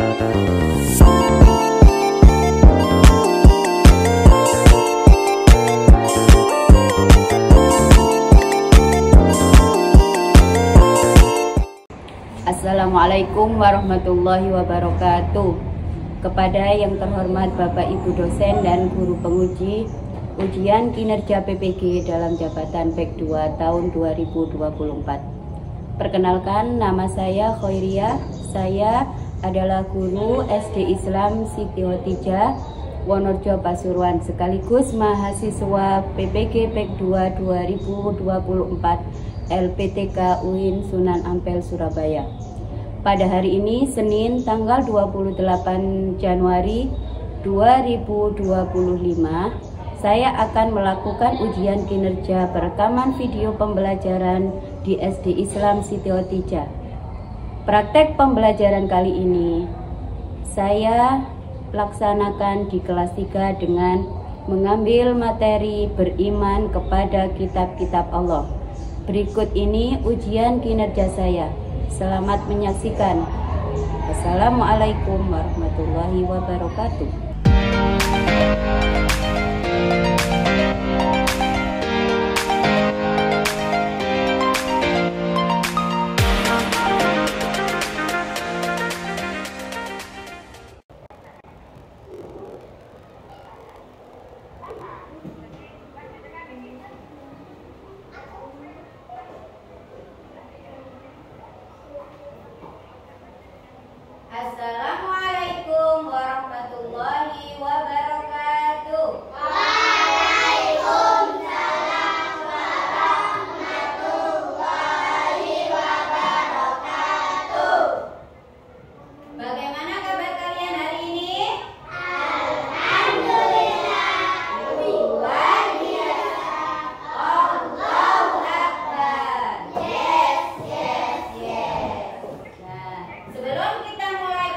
Assalamualaikum warahmatullahi wabarakatuh. Kepada yang terhormat Bapak Ibu dosen dan guru penguji ujian kinerja PPG dalam jabatan PEK 2 tahun 2024. Perkenalkan, nama saya Khoiriyah. Saya adalah guru SD Islam Siti Khotijah, Wonorejo, Pasuruan, sekaligus mahasiswa PPG PEK 2 2024 LPTK UIN Sunan Ampel, Surabaya. Pada hari ini, Senin tanggal 28 Januari 2025, saya akan melakukan ujian kinerja perekaman video pembelajaran di SD Islam Siti Khotijah. Praktek pembelajaran kali ini saya laksanakan di kelas 3 dengan mengambil materi beriman kepada kitab-kitab Allah. Berikut ini ujian kinerja saya. Selamat menyaksikan. Wassalamualaikum warahmatullahi wabarakatuh. Assalamualaikum warahmatullahi wabarakatuh. Waalaikumsalam warahmatullahi wabarakatuh. Bagaimana kabar kalian hari ini? Alhamdulillah. Luar biasa. Allahu Akbar. Yes. Nah, sebelum kita mulai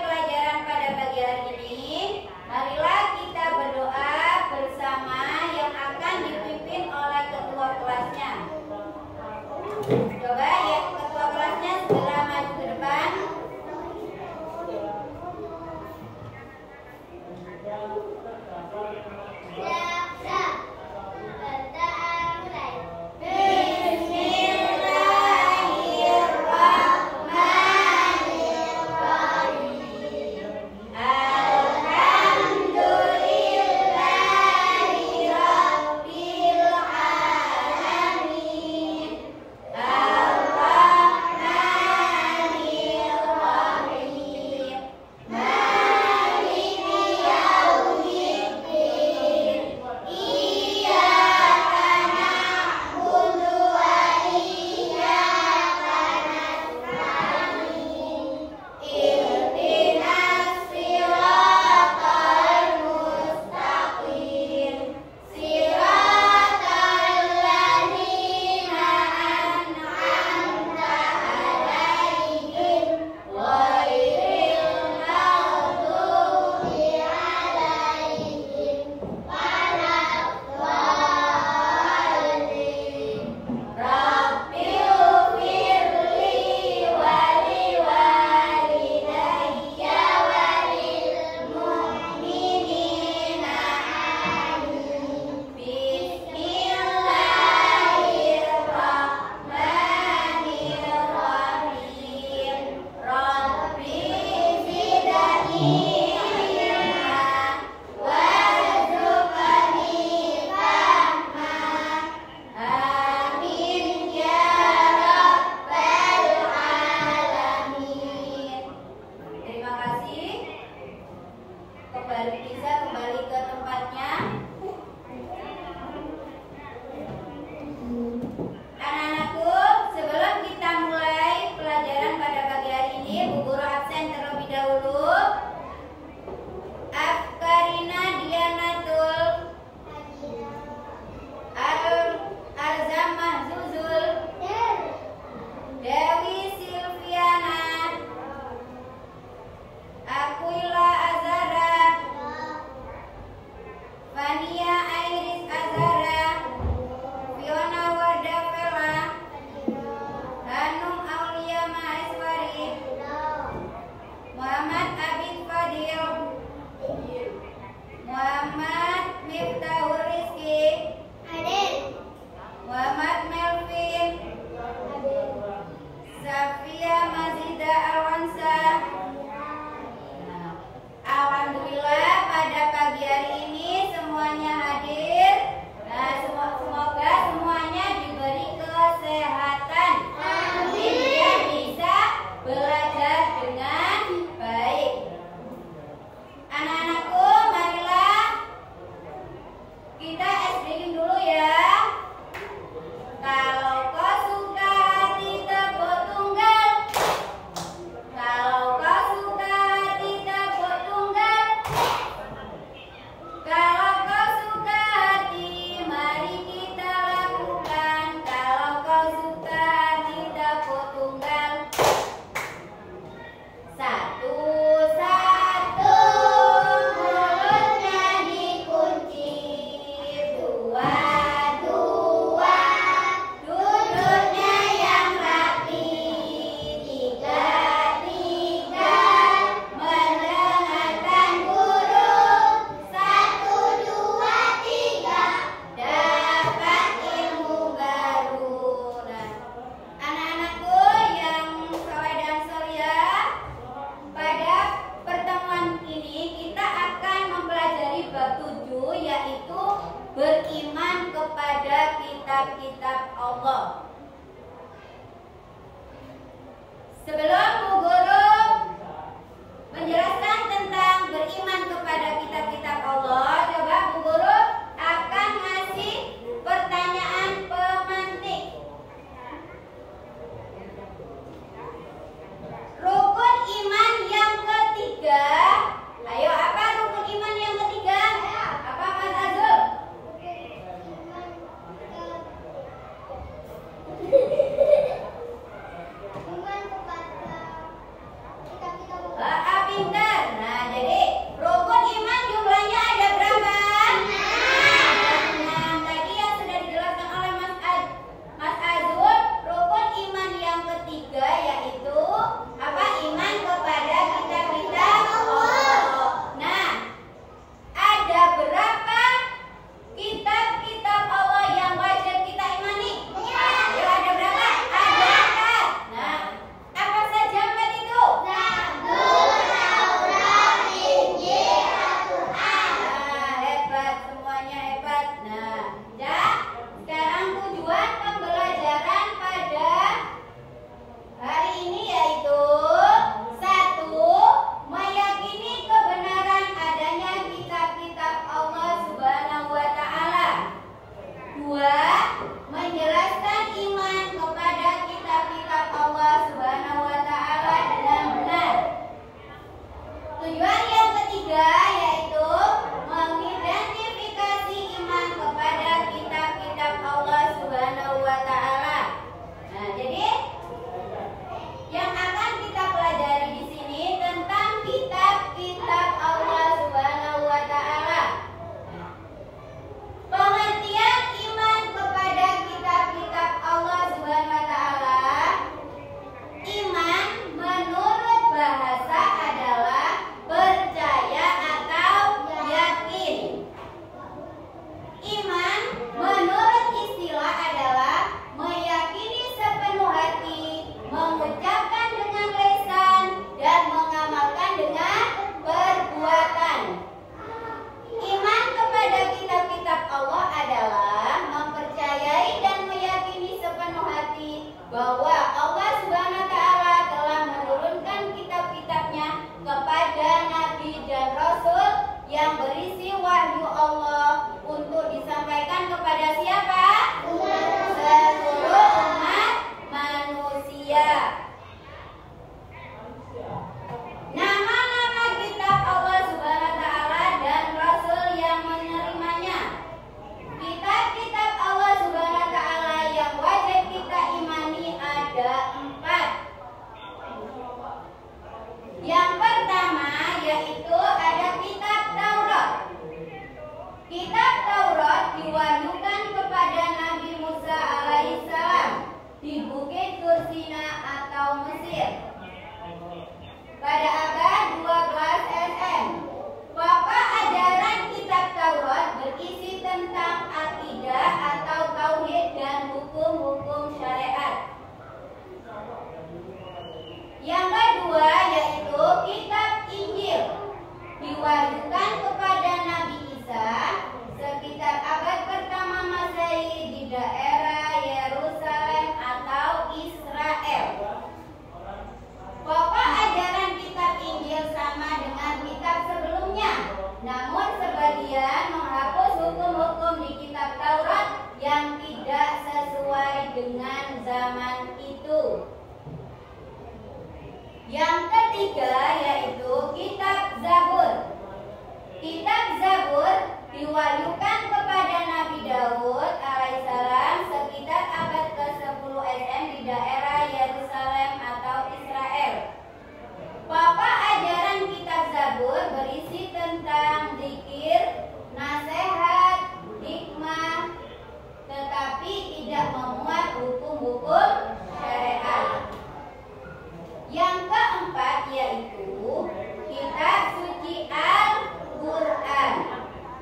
yang berisi wahyu Allah untuk disampaikan kepada siapa? Seluruh umat manusia. Nama-nama kitab Allah Subhanahu wa Ta'ala dan Rasul yang menerimanya. Kitab-kitab Allah Subhanahu wa Ta'ala yang wajib kita imani ada 4. Yang pertama yaitu ada kitab Taurat. Kitab Taurat diwahyukan kepada Nabi Musa alaihissalam di Bukit Tursina atau Mesir pada abad 12 SM. Pokok ajaran kitab Taurat berisi tentang akidah atau tauhid dan hukum-hukum syariat. Yang kedua yaitu kitab Injil, diwahyukan kepada Nabi Isa sekitar abad pertama Masehi di daerah Yerusalem atau Israel. Pokok ajaran kitab Injil sama dengan kitab sebelumnya, namun sebagian menghapus hukum-hukum di kitab Taurat yang tidak sesuai dengan zaman itu. Yang ketiga yaitu kitab Zabur. Kitab Zabur diwahyukan kepada Nabi Daud alaihissalam sekitar abad ke-10 SM di daerah Yerusalem atau Israel. Pokok ajaran kitab Zabur berisi tentang zikir, nasihat, hikmah, tetapi tidak memuat hukum-hukum syariat. Yang keempat yaitu kitab suci Al-Quran.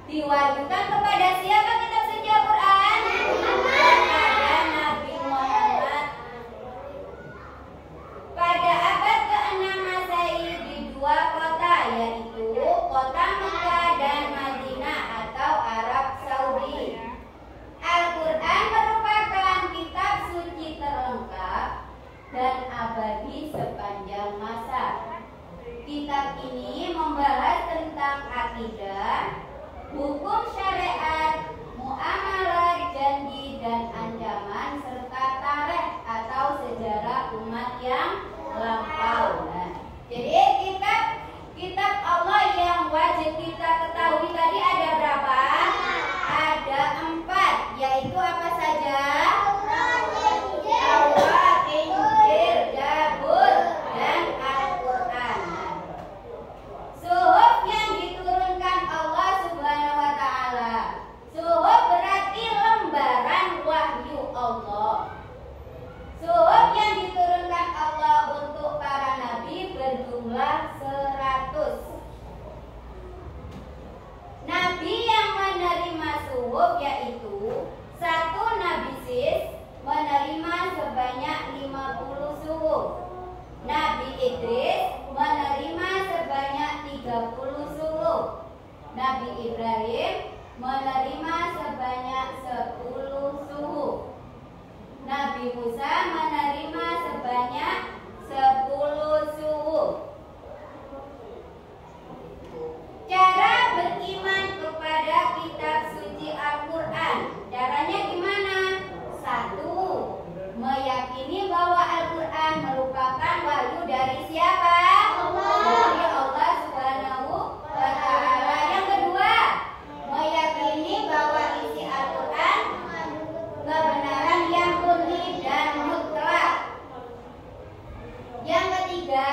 Diwahyukan kepada siapa kitab suci Al-Quran? Kepada Nabi Muhammad. Pada abad ke-6 Masehi di 2 kota yaitu kota Mekah dan Madinah atau Arab Saudi. Al-Quran merupakan kitab suci terlengkap dan abadi sepanjang masa. Kitab ini membahas tentang akidah, hukum syariat, muamalah, janji dan ancaman serta tarikh atau sejarah umat yang lampau. Jadi kitab Allah yang wajib kita ketahui tadi ada berapa? Ada 4, yaitu apa saja? Taurat, Injil, Zabur, dan Al-Quran. Suhuf yang diturunkan Allah Subhanahu wa Ta'ala. Suhuf berarti lembaran wahyu Allah. Suhuf yang diturunkan Allah untuk para nabi berjumlah 100. Nabi yang menerima suhuf yaitu 1 Nabi Sis menerima sebanyak 50 suhuf. Nabi Idris menerima sebanyak 30 suhuf. Nabi Ibrahim menerima sebanyak 10 suhuf. Nabi Musa menerima sebanyak 10 suhuf. Cara beriman kepada kitab suci Al-Quran, caranya gimana? 1. Meyakini bahwa Al-Quran merupakan wahyu dari siapa? Dari Allah Subhanahu wa Ta'ala. Yang kedua, meyakini bahwa isi Al-Quran kebenaran yang murni dan mutlak. Yang ketiga,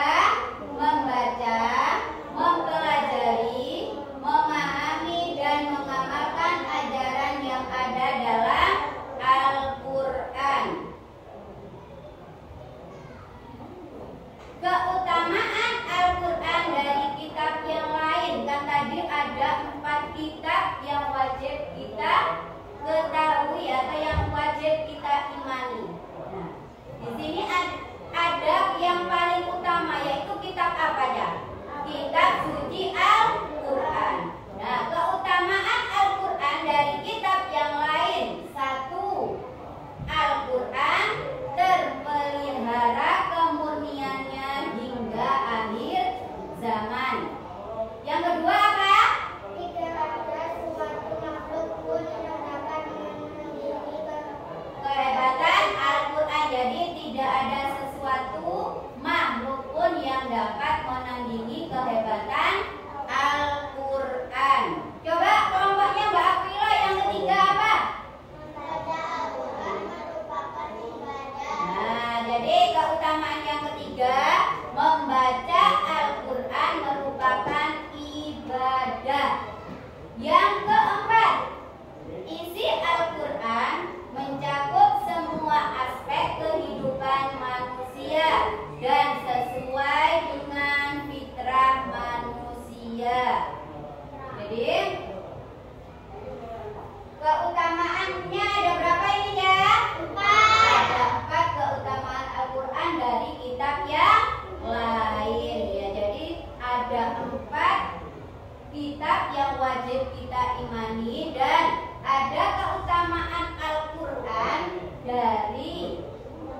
kitab yang wajib kita imani dan ada keutamaan Al-Quran dari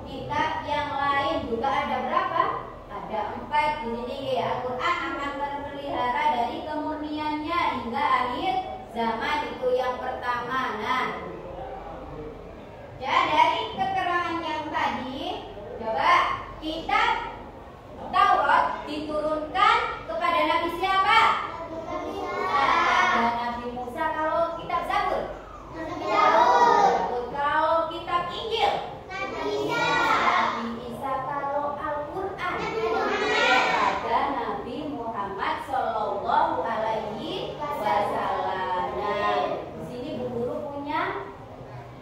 kitab yang lain juga ada berapa? Ada 4 di sini ya. Al-Quran akan memelihara dari kemurniannya hingga akhir zaman, itu yang pertama. Nah, ya dari keterangan yang tadi, coba kitab Taurat diturunkan kepada Nabi siapa? Ada Nabi Musa. Kalau kitab Zabur? Nabi Daud. Kalau kitab Injil? Nabi Isa. Kalau Al-Quran? Ada Nabi Muhammad Sallallahu Alaihi Wasallam. Nah, di sini Bu Guru punya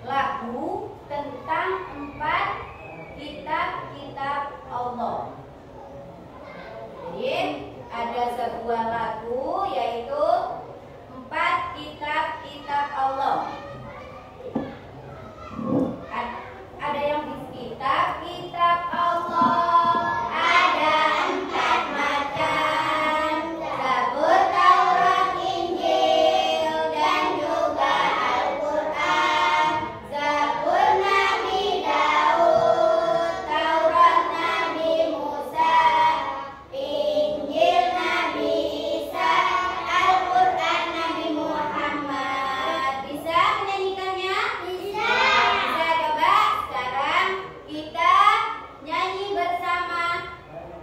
lagu tentang 4 kitab-kitab Allah. Jadi ada sebuah lagu yaitu 4 kitab-kitab Allah. Ada yang di kitab-kitab Allah ada 4 macam: Zabur, Taurat, Injil, dan juga Al-Quran. Zabur Nabi Daud, Taurat Nabi Musa, Injil Nabi Isa, Al-Quran Nabi Muhammad. Bisa menyanyikannya? Bisa. Bisa, coba sekarang kita nyanyi bersama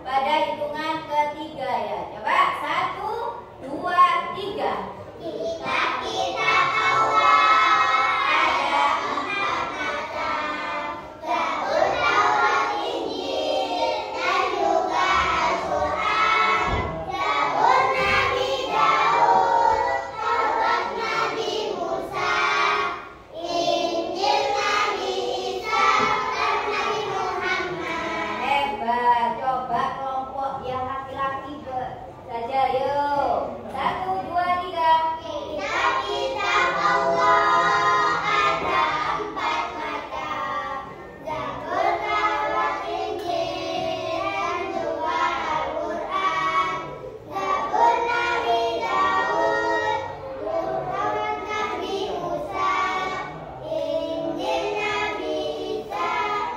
pada hitungan ketiga ya. Coba 1, 2, 3. Kitab-kitab Allah ada 4 macam: Zabur, Taurat, Injil, dan juga Al-Quran. Zabur Nabi Daud, Taurat Nabi Musa, Injil Nabi Isa, dan Nabi Muhammad. Hebat. Coba kelompok yang laki-laki saja yuk. 1, 2, 3. Kitab-kitab Allah ada 4 macam: Zabur, Taurat, Injil, dan juga Al-Quran. Zabur Nabi Daud, Taurat Nabi Musa, Injil Nabi Isa,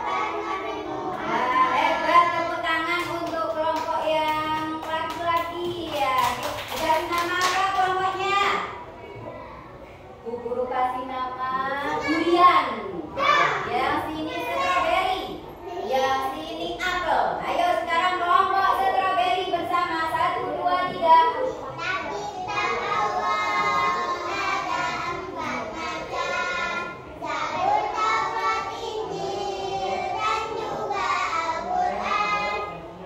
dan Nabi Muhammad. Hebat, tepuk tangan untuk kelompok yang laki-laki ya. Dari nama apa kelompoknya? Bu Guru kasih nama durian. Yang sini strawberry, yang sini apel. Ayo sekarang kelompok strawberry bersama. 1, 2, 3. Kitab Allah ada 4 macam: Zabur, Taurat, Injil, dan juga Al-Quran.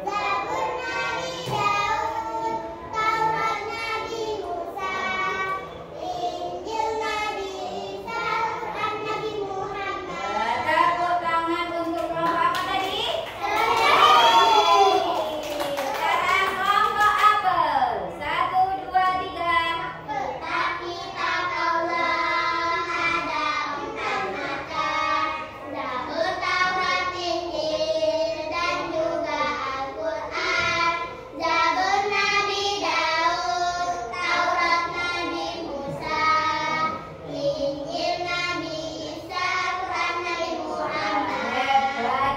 Zabur Nabi Daud, Taurat Nabi Musa, Injil Nabi Isa, Al-Quran Nabi Muhammad. Tepuk tangan untuk kelompok apa tadi? Sekarang kelompok apel. 1, 2, 3. Kitab-kitab Allah ada 4 macam: Zabur, Taurat, Injil, dan juga Al-Quran. Zabur Nabi Daud, Taurat Nabi Musa, Injil Nabi Isa, Al-Quran Nabi Muhammad. Hebat.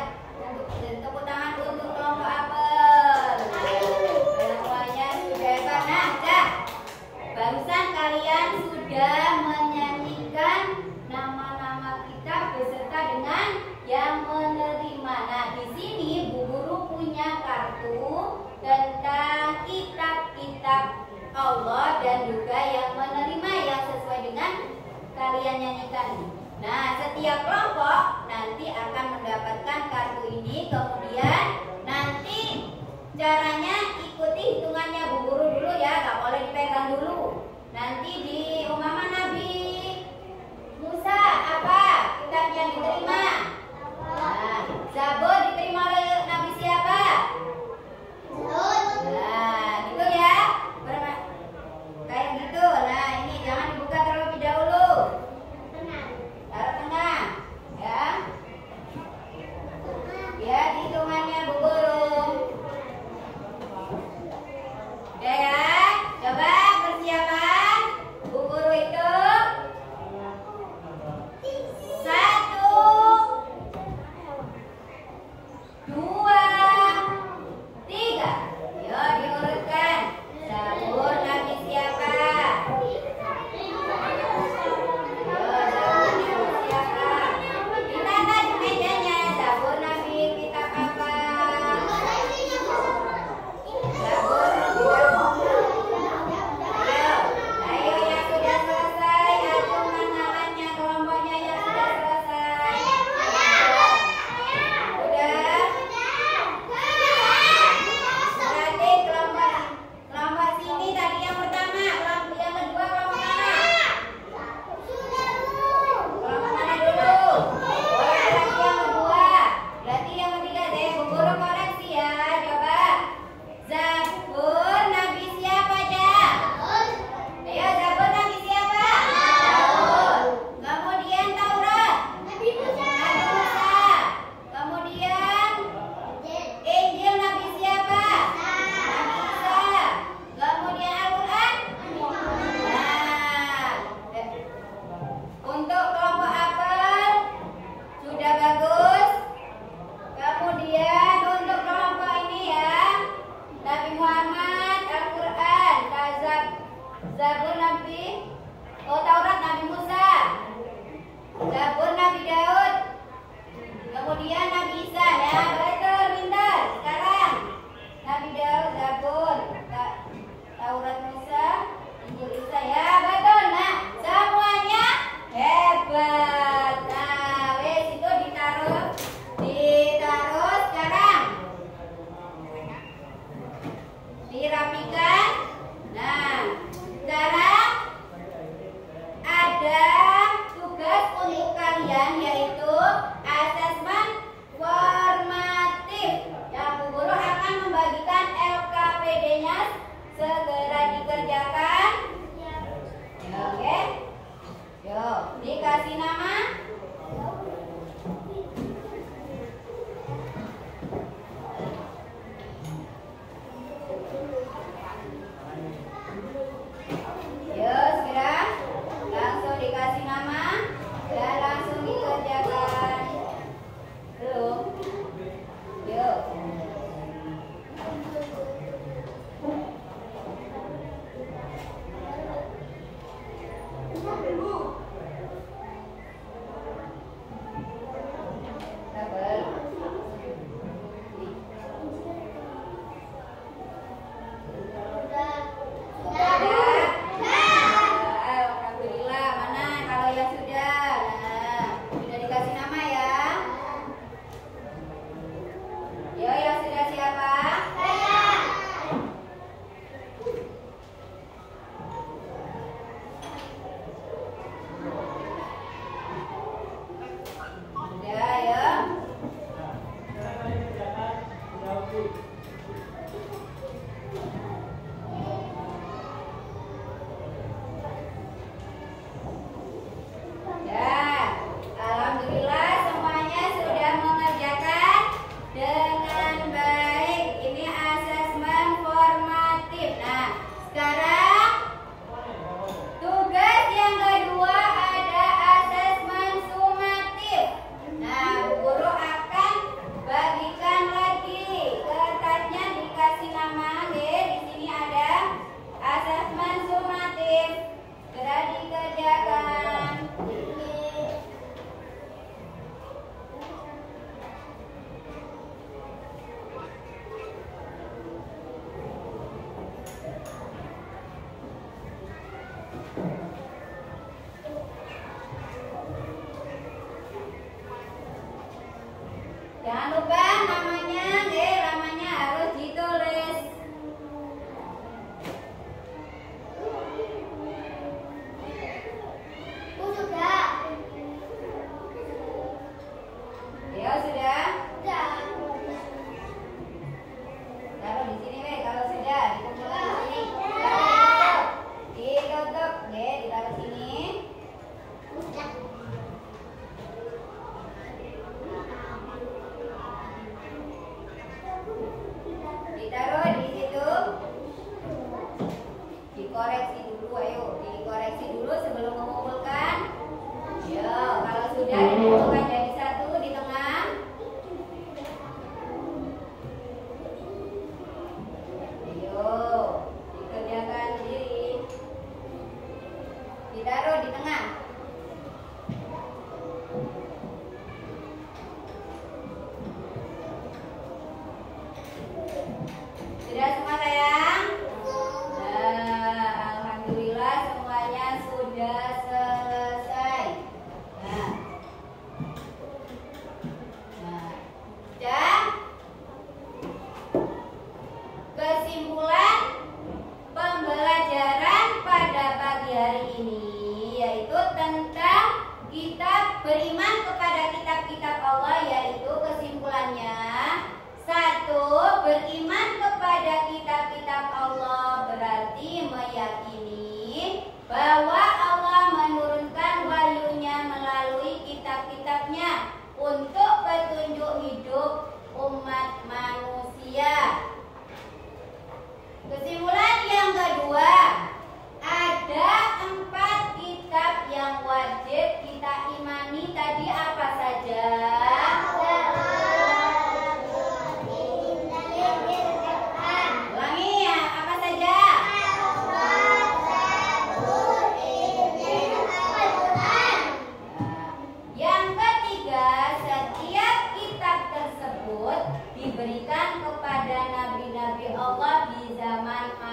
Tepuk tangan untuk kelompok apel. Semuanya sudah hebat. Nah, dah. Barusan kalian sudah menyanyikan nama-nama kitab beserta dengan yang menerima. Nah, di sini Bu Guru punya kartu tentang kitab-kitab Allah dan juga yang menerima yang sesuai dengan kalian nyanyikan. Nah, setiap kelompok nanti akan mendapatkan kartu ini. Kemudian nanti caranya ikuti hitungannya Bu Guru dulu ya, nggak boleh dipegang dulu. Nanti di umpama Nabi Musa apa kitab yang diterima? Nah, Zabur diterima oleh Nabi siapa? Nah, gitu ya. Kayak gitu. Nah, ini jangan dibuka terlebih dahulu. Taruh tengah, ya. Ya, hitungannya Bu Guru. Udah ya, coba persiapan. Oh, Taurat Nabi Musa, Zabur Nabi Daud, kemudian Nabi Isa. Ya, betul, pintar. Sekarang Nabi Daud, Zabur, Taurat Musa, Injil Isa. Ya, betul. Nah, semuanya hebat. Nah, wes itu ditaruh sekarang. Dirapikan. Nah, sekarang ada tugas untuk kalian yaitu asesmen formatif. Yang Bu Guru akan membagikan LKPD-nya segera dikerjakan. Oke. Yuk, dikasih nama.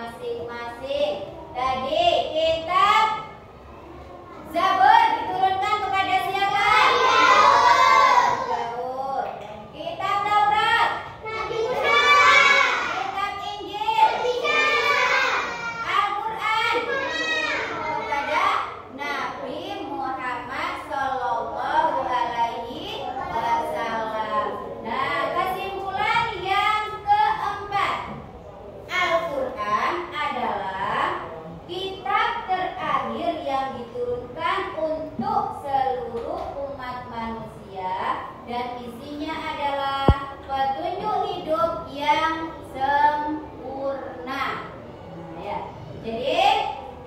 masing-masing. Tadi kitab Zabur diturunkan kepada siapa? Daud. Kitab Taurat, Nabi Musa. Kitab Injil, Al-Quran kepada Nabi Muhammad Sallallahu Alaihi Wasallam. Nah, kesimpulan yang keempat, Al-Quran adalah kitab terakhir yang diturunkan untuk seluruh umat manusia dan isinya adalah petunjuk hidup yang sempurna. Nah, ya. Jadi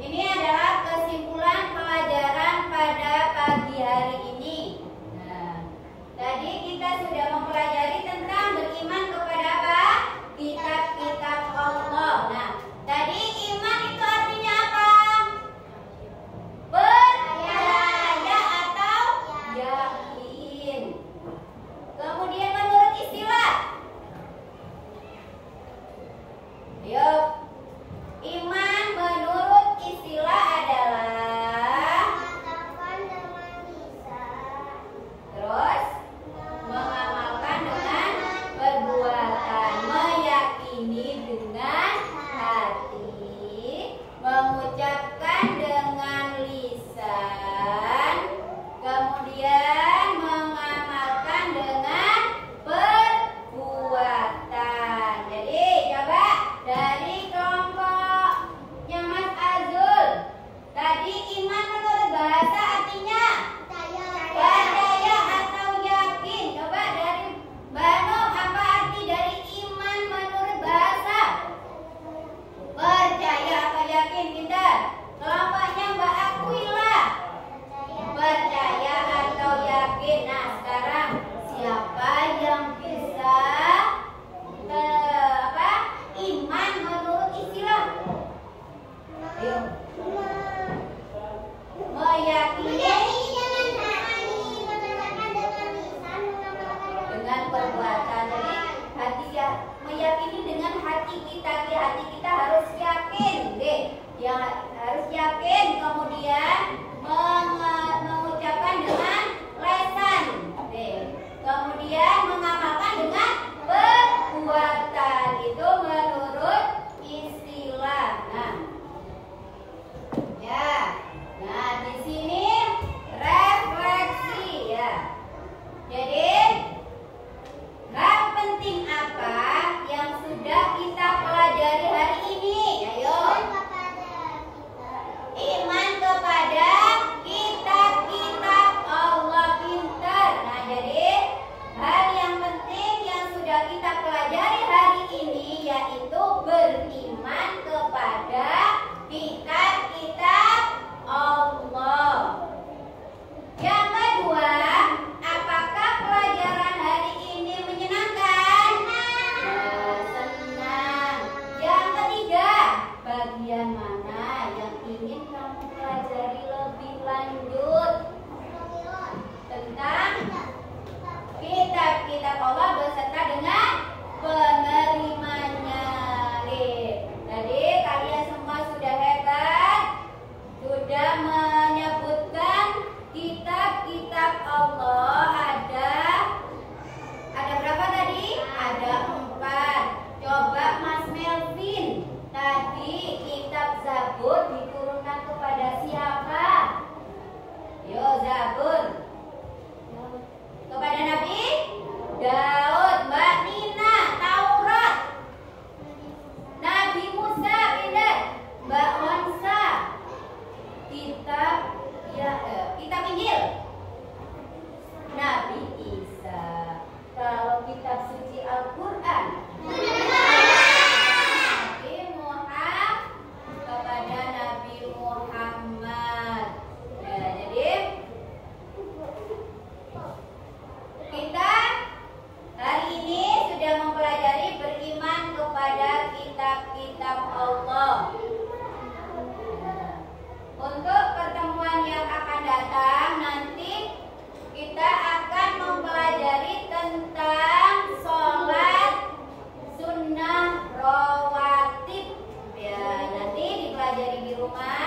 ini adalah kesimpulan pelajaran pada pagi hari ini. Nah, tadi kita sudah mempelajari tentang beriman kepada apa? Kitab-kitab Allah. Nah, tadi iman itu artinya apa? Percaya atau yakin. Kemudian menurut istilah, ayo, iman menurut rumah